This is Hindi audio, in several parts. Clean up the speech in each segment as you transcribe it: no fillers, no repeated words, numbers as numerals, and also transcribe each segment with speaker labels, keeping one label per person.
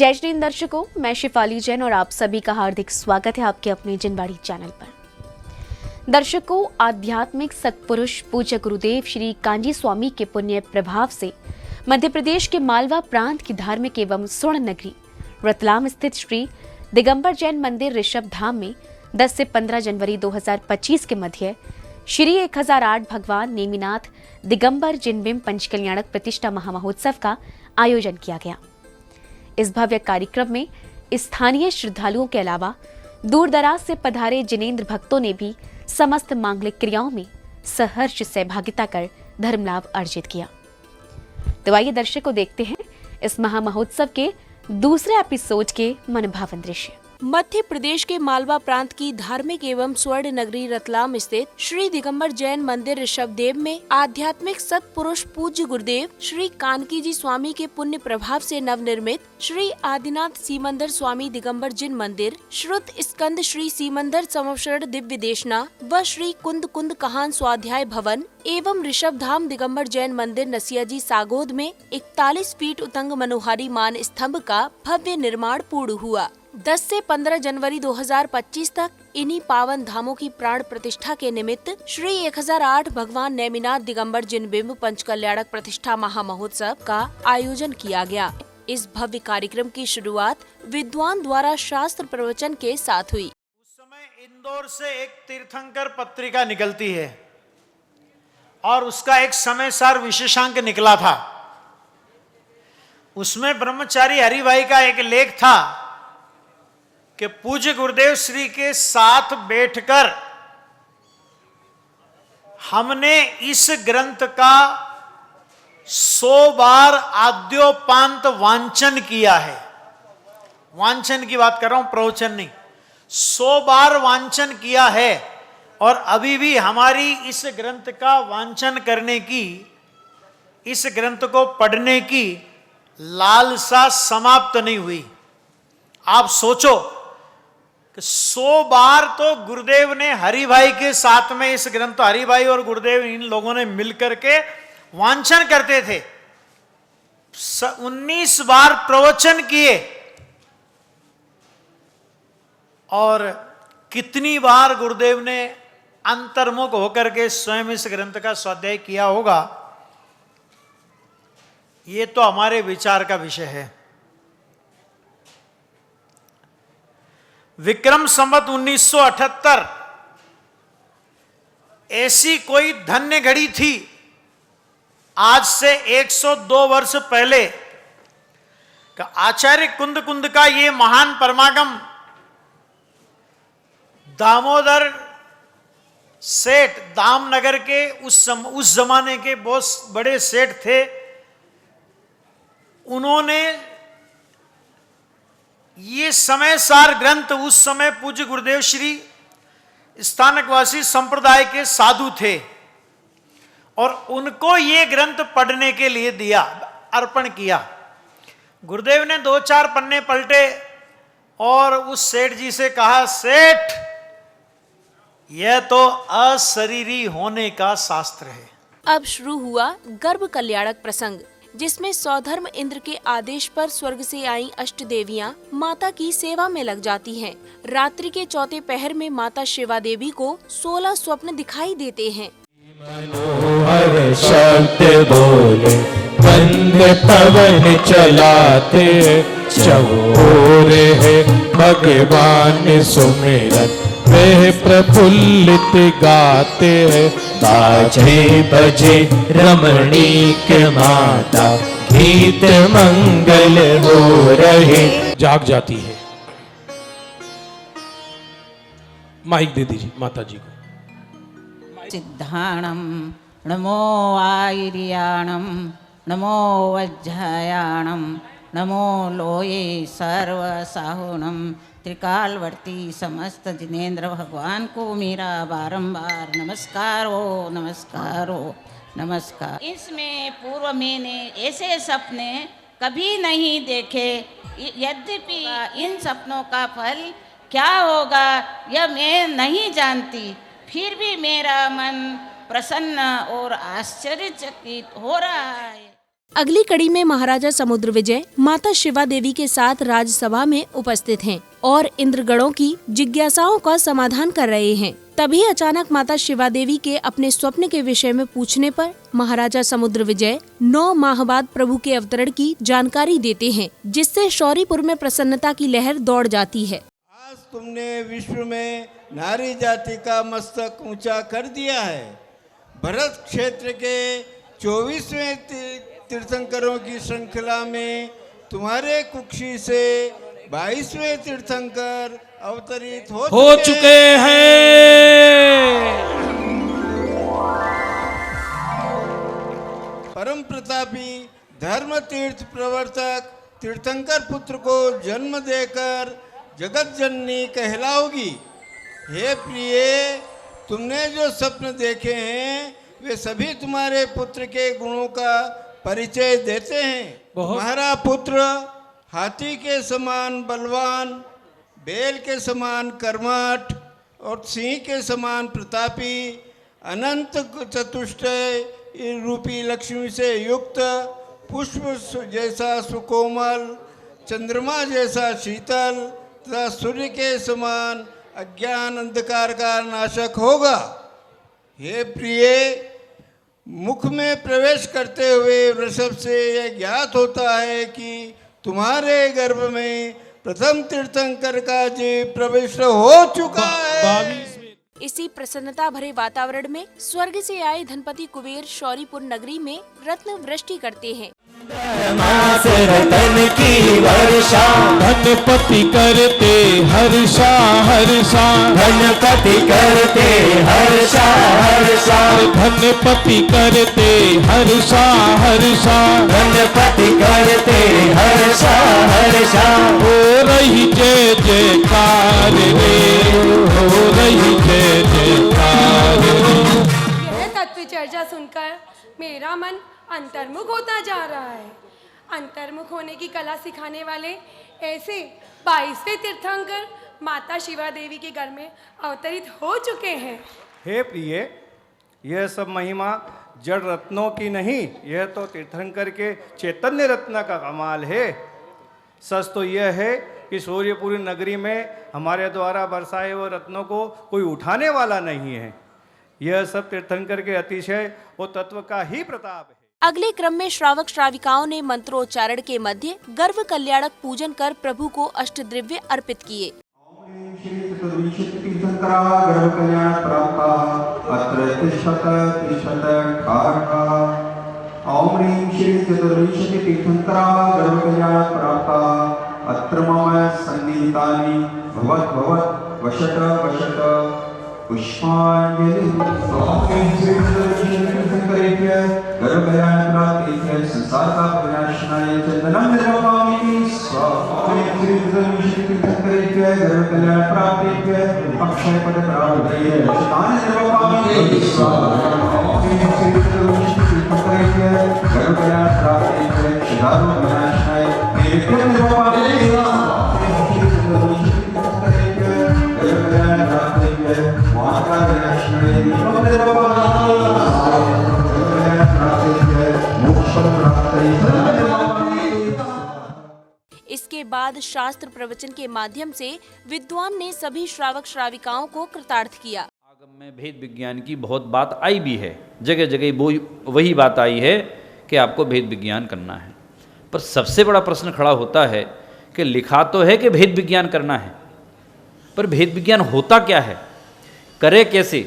Speaker 1: जय श्री हिंद दर्शकों, मैं शिफाली जैन और आप सभी का हार्दिक स्वागत है आपके अपने जिनवाड़ी चैनल पर। दर्शकों, आध्यात्मिक सत्पुरुष पूज्य गुरुदेव श्री कांजी स्वामी के पुण्य प्रभाव से मध्य प्रदेश के मालवा प्रांत की धार्मिक एवं स्वर्ण नगरी रतलाम स्थित श्री दिगंबर जैन मंदिर ऋषभ धाम में 10 से 15 जनवरी 2025 के मध्य श्री 1008 भगवान नेमिनाथ दिगंबर जिनबिंब पंचकल्याणक प्रतिष्ठा महामहोत्सव का आयोजन किया गया। इस भव्य कार्यक्रम में स्थानीय श्रद्धालुओं के अलावा दूर दराज से पधारे जिनेंद्र भक्तों ने भी समस्त मांगलिक क्रियाओं में सहर्ष सहभागिता कर धर्म लाभ अर्जित किया। तो आइए दर्शकों देखते हैं इस महामहोत्सव के दूसरे एपिसोड के मनभावन दृश्य।
Speaker 2: मध्य प्रदेश के मालवा प्रांत की धार्मिक एवं स्वर्ण नगरी रतलाम स्थित श्री दिगंबर जैन मंदिर ऋषभदेव में आध्यात्मिक सत्पुरुष पूज्य गुरुदेव श्री कानकी जी स्वामी के पुण्य प्रभाव से नवनिर्मित श्री आदिनाथ सीमंदर स्वामी दिगंबर जिन मंदिर, श्रुत स्कंद श्री सीमंदर संवत्सर दिव्य देशना व श्री कुंद कुंद कहान स्वाध्याय भवन एवं ऋषभ धाम दिगंबर जैन मंदिर नसियाजी सागोद में 41 फीट उतंग मनोहारी मान स्तंभ का भव्य निर्माण पूर्ण हुआ। 10 से 15 जनवरी 2025 तक इन्हीं पावन धामों की प्राण प्रतिष्ठा के निमित्त श्री 1008 भगवान नेमिनाथ दिगंबर जिनबिंब पंचकल्याणक प्रतिष्ठा महामहोत्सव का आयोजन किया गया। इस भव्य कार्यक्रम की शुरुआत विद्वान द्वारा शास्त्र प्रवचन के साथ हुई।
Speaker 3: उस समय इंदौर से एक तीर्थंकर पत्रिका निकलती है और उसका एक समय सार विशेषांक निकला था। उसमें ब्रह्मचारी हरिभाई का एक लेख था कि पूज्य गुरुदेव श्री के साथ बैठकर हमने इस ग्रंथ का 100 बार आद्योपांत वांचन किया है। वांचन की बात कर रहा हूं, प्रवचन नहीं। 100 बार वांचन किया है और अभी भी हमारी इस ग्रंथ का वांचन करने की, इस ग्रंथ को पढ़ने की लालसा समाप्त नहीं हुई। आप सोचो कि 100 बार तो गुरुदेव ने हरिभाई के साथ में इस ग्रंथ, हरिभाई और गुरुदेव इन लोगों ने मिलकर के वांचन करते थे। 19 बार प्रवचन किए और कितनी बार गुरुदेव ने अंतर्मुख होकर के स्वयं इस ग्रंथ का स्वाध्याय किया होगा, ये तो हमारे विचार का विषय है। विक्रम संवत 1978 ऐसी कोई धन्य घड़ी थी, आज से 102 वर्ष पहले का आचार्य कुंद कुंद का ये महान परमागम दामोदर सेठ, दामनगर के उस जमाने के बहुत बड़े सेठ थे। उन्होंने ये समय सार ग्रंथ, उस समय पूज्य गुरुदेव श्री स्थानकवासी संप्रदाय के साधु थे और उनको ये ग्रंथ पढ़ने के लिए दिया, अर्पण किया। गुरुदेव ने 2-4 पन्ने पलटे और उस सेठ जी से कहा, सेठ यह तो अशरीरी होने का शास्त्र है।
Speaker 2: अब शुरू हुआ गर्भ कल्याणक प्रसंग, जिसमें सौधर्म इंद्र के आदेश पर स्वर्ग से आई अष्ट देवियां माता की सेवा में लग जाती हैं। रात्रि के चौथे पहर में माता शिवा देवी को 16 स्वप्न दिखाई देते हैं।
Speaker 4: मनोहर शब्द बोले बंद पवन चलाते, चौर है भगवान सुमिरत वे प्रफुल्लित गाते हैं। बाजे बजे रमणीक माता गीत मंगल हो रहे। जाग जाती है। माइक दे दीजिए माता जी को।
Speaker 5: सिद्धाणम नमो आयर्याणम नमो वज्रयाणम नमो लोये सर्व साहुणम त्रिकालवर्ती समस्त जिनेंद्र भगवान को मेरा बारंबार नमस्कार हो, नमस्कार हो, नमस्कार। इसमें पूर्व मैंने ऐसे सपने कभी नहीं देखे, यद्यपि इन सपनों का फल क्या होगा यह मैं नहीं जानती, फिर भी मेरा मन प्रसन्न और आश्चर्यचकित हो रहा है।
Speaker 2: अगली कड़ी में महाराजा समुद्र विजय माता शिवा देवी के साथ राजसभा में उपस्थित हैं और इंद्रगणों की जिज्ञासाओं का समाधान कर रहे हैं। तभी अचानक माता शिवा देवी के अपने स्वप्न के विषय में पूछने पर महाराजा समुद्र विजय 9 माह बाद प्रभु के अवतरण की जानकारी देते हैं, जिससे शौरीपुर में प्रसन्नता की लहर दौड़ जाती है।
Speaker 6: आज तुमने विश्व में नारी जाति का मस्तक ऊंचा कर दिया है। भरत क्षेत्र के 24वें तीर्थंकरों की श्रृंखला में तुम्हारे कुक्षी से 22वें तीर्थंकर अवतरित हो
Speaker 4: चुके हैं।
Speaker 6: परम प्रतापी धर्म तीर्थ प्रवर्तक तीर्थंकर पुत्र को जन्म देकर जगत जननी कहलाओगी। हे प्रिय, तुमने जो स्वप्न देखे हैं वे सभी तुम्हारे पुत्र के गुणों का परिचय देते हैं। तुम्हारा पुत्र हाथी के समान बलवान, बैल के समान कर्मठ और सिंह के समान प्रतापी, अनंत चतुष्टय रूपी लक्ष्मी से युक्त, पुष्प जैसा सुकोमल, चंद्रमा जैसा शीतल तथा सूर्य के समान अज्ञान अंधकार का नाशक होगा। हे प्रिय, मुख में प्रवेश करते हुए वृषभ से यह ज्ञात होता है कि तुम्हारे गर्भ में प्रथम तीर्थंकर का जीव प्रविष्ट हो चुका है।
Speaker 2: इसी प्रसन्नता भरे वातावरण में स्वर्ग से आए धनपति कुबेर शौरीपुर नगरी में रत्न वृष्टि करते हैं।
Speaker 7: रतन की वर्षा
Speaker 4: धनपति करते हर्षा हर्षा,
Speaker 7: धनपति करते हर्षा हर्षा,
Speaker 4: धनपति करते हर्षा हर्षा,
Speaker 7: धनपति करते हर्षा हर्षा।
Speaker 4: हो रही जय जयकार रे, हो रही जय जयकार रे।
Speaker 8: यह तत्व चर्चा सुनकर मेरा मन अंतर्मुख होता जा रहा है। अंतर्मुख होने की कला सिखाने वाले ऐसे 22वें तीर्थंकर माता शिवा देवी के घर में अवतरित हो चुके हैं।
Speaker 9: हे प्रिय, यह सब महिमा जड़ रत्नों की नहीं, यह तो तीर्थंकर के चैतन्य रत्न का कमाल है। सच तो यह है कि सूर्यपुरी नगरी में हमारे द्वारा बरसाए हुए रत्नों को कोई उठाने वाला नहीं है। यह सब तीर्थंकर के अतिशय वो तत्व का ही प्रताप है।
Speaker 2: अगले क्रम में श्रावक श्राविकाओं ने मंत्रोच्चारण के मध्य गर्भ कल्याणक पूजन कर प्रभु को अष्टद्रव्य अर्पित किए।
Speaker 10: गर्भ कल्याण प्राप्त अत्र तिष्ठत तिष्ठत कारक। ओम ह्रीं श्री चतुर्विंशति तीर्थंकरा गर्भ कल्याण प्राप्त अत्र मम सन्निहितानि भवत् भवत् वशट वशट पुष्पांजलि। ओम ह्रीं श्री चतुर्विंशति तीर्थंकरेभ्य गर्भ कल्याण प्राप्तेभ्य संसार का विनाशनाय चंदनं निर्वपामि स्वाहा। ओम ह्रीं श्री चतुर्विंशति तीर्थंकरेभ्य गर्भ कल्याण प्राप्तेभ्य अक्षय पद प्राप्तये शतानि निर्वपामि स्वाहा। ओम ह्रीं श्री चतुर्विंशति तीर्थंकरेभ्य गर्भ कल्याण प्राप्तेभ्य शतानि विनाशनाय तेभ्य निर्वपामि स्वाहा। ओम ह्रीं श्री चतुर्विंशति तीर्थंकरेभ्य गर्भ कल्याण प्राप्तेभ्य माता विनाशनाय निर्वपामि
Speaker 2: इसके बाद शास्त्र प्रवचन के माध्यम से विद्वान ने सभी श्रावक श्राविकाओं को कृतार्थ किया।
Speaker 11: आगम में भेद विज्ञान की बहुत बात आई भी है, जगह जगह वही बात आई है कि आपको भेद विज्ञान करना है। पर सबसे बड़ा प्रश्न खड़ा होता है कि लिखा तो है कि भेद विज्ञान करना है, पर भेद विज्ञान होता क्या है, करे कैसे?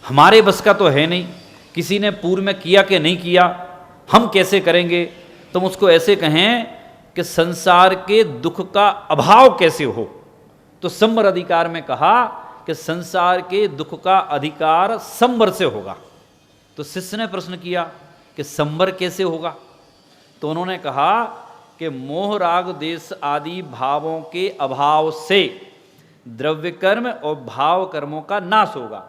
Speaker 11: हमारे बस का तो है नहीं। किसी ने पूर्व में किया कि नहीं किया, हम कैसे करेंगे? तुम उसको ऐसे कहें कि संसार के दुख का अभाव कैसे हो, तो संवर अधिकार में कहा कि संसार के दुख का अधिकार संवर से होगा। तो शिष्य ने प्रश्न किया कि संवर कैसे होगा? तो उन्होंने कहा कि मोह राग देश आदि भावों के अभाव से द्रव्य कर्म और भाव कर्मों का नाश होगा,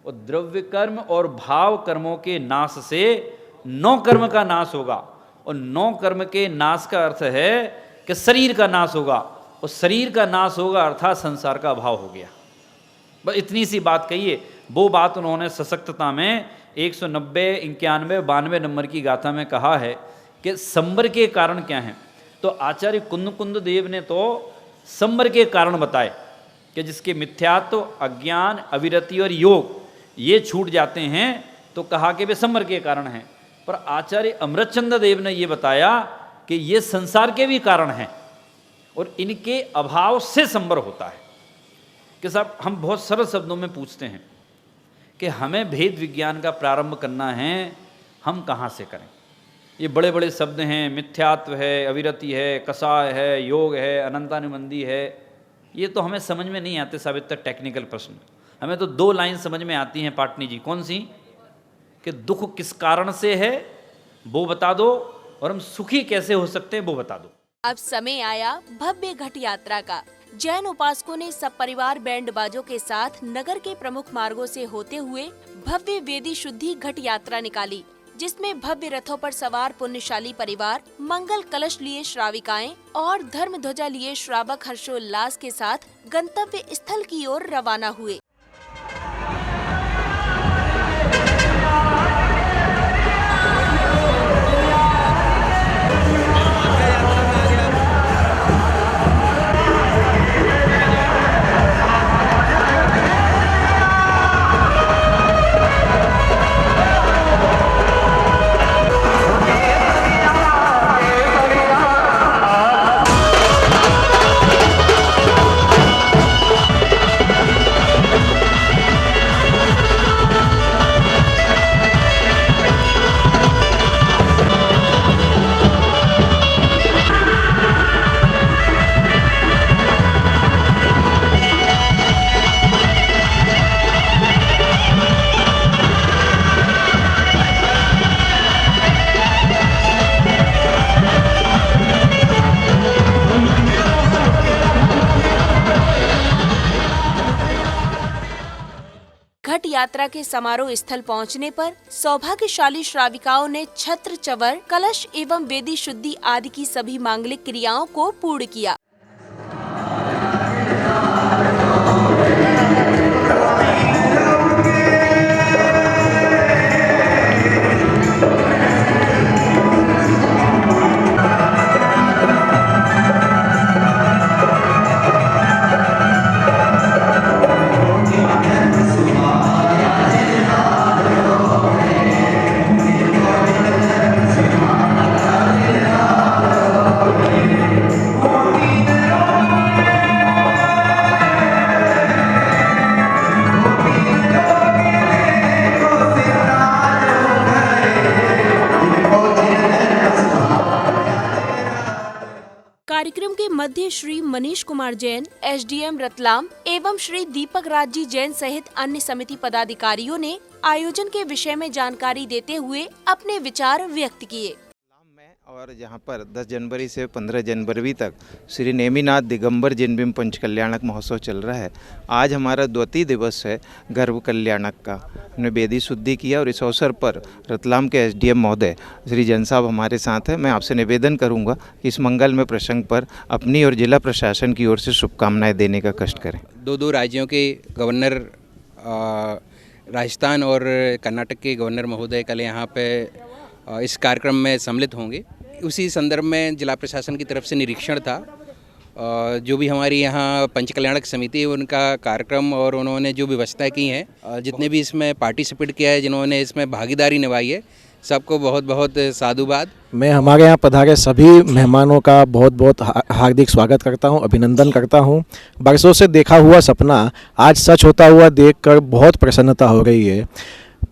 Speaker 11: और द्रव्य कर्म और भाव कर्मों के नाश से नौ कर्म का नाश होगा, और नौ कर्म के नाश का अर्थ है कि शरीर का नाश होगा, और शरीर का नाश होगा अर्थात संसार का अभाव हो गया। बस इतनी सी बात कहिए। वो बात उन्होंने सशक्तता में 190, 91, 92 नंबर की गाथा में कहा है कि संबर के कारण क्या हैं। तो आचार्य कुंद देव ने तो संबर के कारण बताए कि जिसके मिथ्यात्व, अज्ञान, अविरति और योग ये छूट जाते हैं तो कहा कि वे संबर के कारण हैं। पर आचार्य अमृतचंद्र देव ने ये बताया कि ये संसार के भी कारण हैं और इनके अभाव से संबर होता है। कि साहब हम बहुत सरल शब्दों में पूछते हैं कि हमें भेद विज्ञान का प्रारंभ करना है, हम कहाँ से करें। ये बड़े बड़े शब्द हैं, मिथ्यात्व है, अविरति है, कषाय है, योग है, अनंतानुबंधी है, ये तो हमें समझ में नहीं आते साहब। इतना टेक्निकल प्रश्न हमें तो 2 लाइन समझ में आती हैं पाटनी जी। कौन सी? कि दुख किस कारण से है वो बता दो और हम सुखी कैसे हो सकते हैं वो बता दो।
Speaker 2: अब समय आया भव्य घट यात्रा का। जैन उपासकों ने सब परिवार बैंड बाजों के साथ नगर के प्रमुख मार्गों से होते हुए भव्य वेदी शुद्धि घट यात्रा निकाली, जिसमें भव्य रथों पर सवार पुण्यशाली परिवार, मंगल कलश लिए श्राविकाएं और धर्म ध्वजा लिए श्रावक हर्षोल्लास के साथ गंतव्य स्थल की ओर रवाना हुए। घट यात्रा के समारोह स्थल पहुंचने पर सौभाग्यशाली श्राविकाओं ने छत्र, चवर, कलश एवं वेदी शुद्धि आदि की सभी मांगलिक क्रियाओं को पूर्ण किया। कार्यक्रम के मध्य श्री मनीष कुमार जैन, एसडीएम रतलाम एवं श्री दीपक राज जी जैन सहित अन्य समिति पदाधिकारियों ने आयोजन के विषय में जानकारी देते हुए अपने विचार व्यक्त किए।
Speaker 12: और जहाँ पर 10 जनवरी से 15 जनवरी तक श्री नेमिनाथ दिगंबर जिनबिंब पंचकल्याणक महोत्सव चल रहा है। आज हमारा द्वितीय दिवस है गर्भ कल्याणक का। हमने वेदी शुद्धि किया और इस अवसर पर रतलाम के एसडीएम महोदय श्री जैन साहब हमारे साथ हैं। मैं आपसे निवेदन करूंगा कि इस मंगल में प्रसंग पर अपनी और जिला प्रशासन की ओर से शुभकामनाएँ देने का कष्ट करें।
Speaker 13: 2 राज्यों के गवर्नर, राजस्थान और कर्नाटक के गवर्नर महोदय कल यहाँ पे इस कार्यक्रम में सम्मिलित होंगे। उसी संदर्भ में जिला प्रशासन की तरफ से निरीक्षण था। जो भी हमारी यहाँ पंचकल्याणक समिति है उनका कार्यक्रम और उन्होंने जो व्यवस्था की है, जितने भी इसमें पार्टिसिपेट किया है, जिन्होंने इसमें भागीदारी निभाई है, सबको बहुत बहुत साधुवाद।
Speaker 14: मैं हमारे यहाँ पधारे सभी मेहमानों का बहुत बहुत हार्दिक स्वागत करता हूँ, अभिनंदन करता हूँ। बरसों से देखा हुआ सपना आज सच होता हुआ देखकर बहुत प्रसन्नता हो रही है।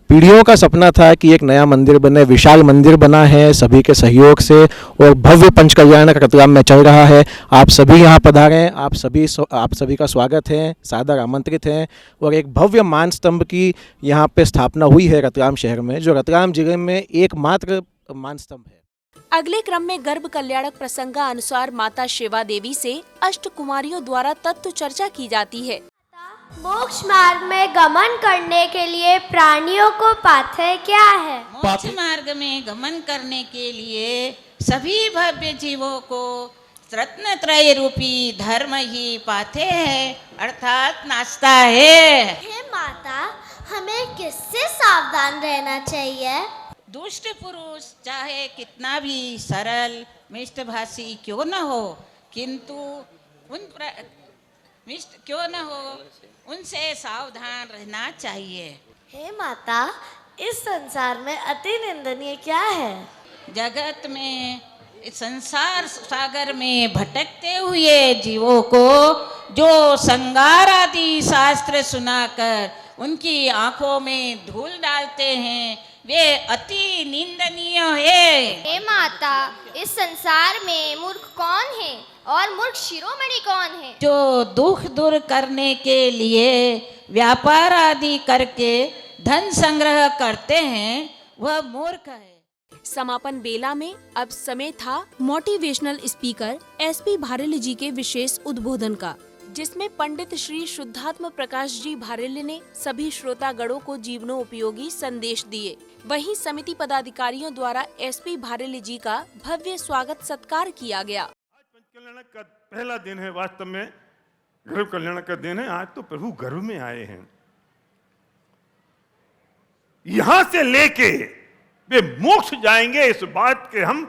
Speaker 14: पीढ़ियों का सपना था कि एक नया मंदिर बने, विशाल मंदिर बना है सभी के सहयोग से और भव्य पंचकल्याणक रतलाम में चल रहा है। आप सभी यहाँ पधारे हैं, आप सभी का स्वागत है, सादर आमंत्रित हैं। और एक भव्य मान स्तंभ की यहाँ पे स्थापना हुई है रतलाम शहर में, जो रतलाम जिले में एकमात्र मान स्तंभ है।
Speaker 2: अगले क्रम में गर्भ कल्याणक प्रसंगानुसार माता शिवा देवी से अष्ट कुमारियों द्वारा तत्व चर्चा की जाती है।
Speaker 15: मोक्ष मार्ग में गमन करने के लिए प्राणियों को पाथेय क्या है?
Speaker 5: मोक्ष मार्ग में गमन करने के लिए सभी भव्य जीवों को रत्न त्रय रूपी धर्म ही पाथेय है, अर्थात नाश्ता है।
Speaker 15: हे माता, हमें किससे सावधान रहना चाहिए?
Speaker 5: दुष्ट पुरुष चाहे कितना भी सरल मिष्टभाषी क्यों न हो, किंतु मिष्ट क्यों न हो, उनसे सावधान रहना चाहिए।
Speaker 15: हे माता, इस संसार में अति निंदनीय क्या है?
Speaker 5: जगत में इस संसार सागर में भटकते हुए जीवों को जो संगार आदि शास्त्र सुनाकर उनकी आंखों में धूल डालते हैं, वे अति निंदनीय है।
Speaker 15: हे माता, इस संसार में मूर्ख कौन है और मूर्ख शिरोमणि कौन है?
Speaker 5: जो दुख दूर करने के लिए व्यापार आदि करके धन संग्रह करते हैं, वह मूर्ख है।
Speaker 2: समापन बेला में अब समय था मोटिवेशनल स्पीकर एसपी भारेल जी के विशेष उद्बोधन का, जिसमें पंडित श्री शुद्धात्म प्रकाश जी भारेल ने सभी श्रोतागणों को जीवनोपयोगी संदेश दिए। वहीं समिति पदाधिकारियों द्वारा एसपी भारेल जी का भव्य स्वागत सत्कार किया गया।
Speaker 16: कल्याणक का पहला दिन है, वास्तव में गर्भ कल्याणक का दिन है। आज तो प्रभु गर्भ में आए हैं। यहां से लेके वे मोक्ष जाएंगे, इस बात के हम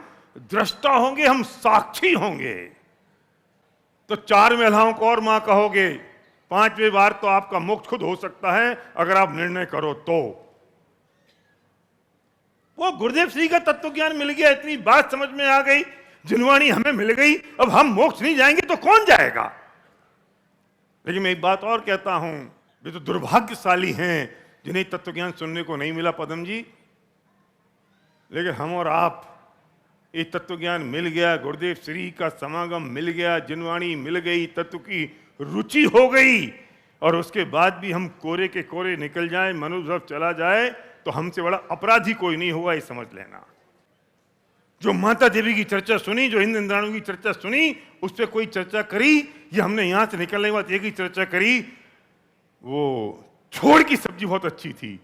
Speaker 16: दृष्टा होंगे, हम साक्षी होंगे। तो 4 महिलाओं को और मां कहोगे, 5वें बार तो आपका मोक्ष खुद हो सकता है अगर आप निर्णय करो तो। वो गुरुदेव श्री का तत्व ज्ञान मिल गया, इतनी बात समझ में आ गई, जिनवाणी हमें मिल गई। अब हम मोक्ष नहीं जाएंगे तो कौन जाएगा? लेकिन मैं एक बात और कहता हूं, वे तो दुर्भाग्यशाली हैं जिन्हें तत्व ज्ञान सुनने को नहीं मिला पदम जी। लेकिन हम और आप, ये तत्व ज्ञान मिल गया, गुरुदेव श्री का समागम मिल गया, जिनवाणी मिल गई, तत्व की रुचि हो गई, और उसके बाद भी हम कोरे के कोरे निकल जाए, मनुष्य चला जाए, तो हमसे बड़ा अपराधी कोई नहीं होगा, ये समझ लेना। जो माता देवी की चर्चा सुनी, जो हिंद इंद्राणु की चर्चा सुनी, उस पर कोई चर्चा करी, ये हमने यहां से निकलने के बाद एक ही चर्चा करी, वो छोड़ की सब्जी बहुत अच्छी थी।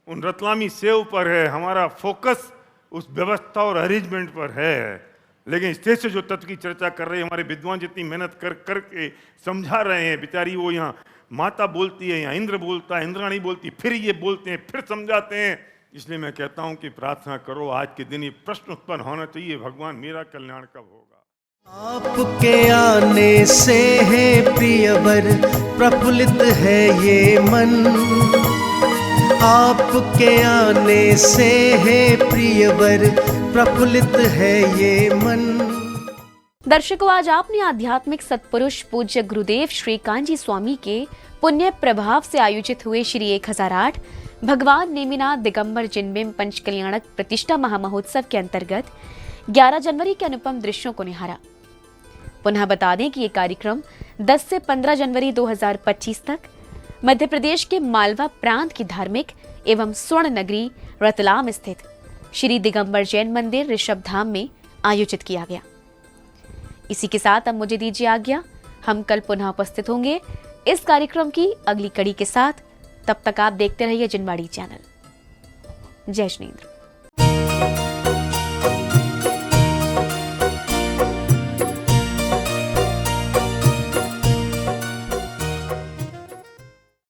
Speaker 16: उन रतलामी सेव पर है हमारा फोकस, उस व्यवस्था और अरेंजमेंट पर है। लेकिन स्टेज से जो तत्व की चर्चा कर रहे हैं, हमारे विद्वान जितनी मेहनत कर के समझा रहे हैं, बेचारी वो यहाँ माता बोलती है, यहाँ इंद्र बोलता है, इंद्राणी बोलती, फिर ये बोलते हैं, फिर समझाते हैं। इसलिए मैं कहता हूँ कि प्रार्थना करो, आज के दिन ये प्रश्न उत्पन्न होना चाहिए, भगवान मेरा कल्याण कब होगा?
Speaker 7: आपके आने से है प्रियवर प्रफुल्लित है ये मन, आपके आने से है प्रियवर प्रफुल्लित है ये मन।
Speaker 1: दर्शकों, आज आपने आध्यात्मिक सत्पुरुष पूज्य गुरुदेव श्री कांजी स्वामी के पुण्य प्रभाव से आयोजित हुए श्री 1008 भगवान नेमिनाथ दिगंबर जिनबिंब पंच कल्याणक प्रतिष्ठा महामहोत्सव के अंतर्गत 11 जनवरी के अनुपम दृश्यों को निहारा। पुनः बता दें कि ये कार्यक्रम 10 से 15 जनवरी 2025 तक मध्य प्रदेश के मालवा प्रांत की धार्मिक एवं स्वर्ण नगरी रतलाम स्थित श्री दिगंबर जैन मंदिर ऋषभ धाम में आयोजित किया गया। इसी के साथ अब मुझे दीजिए आज्ञा, हम कल पुनः उपस्थित होंगे इस कार्यक्रम की अगली कड़ी के साथ। तब तक आप देखते रहिए जिनवाड़ी चैनल। जय श्री इंद्र।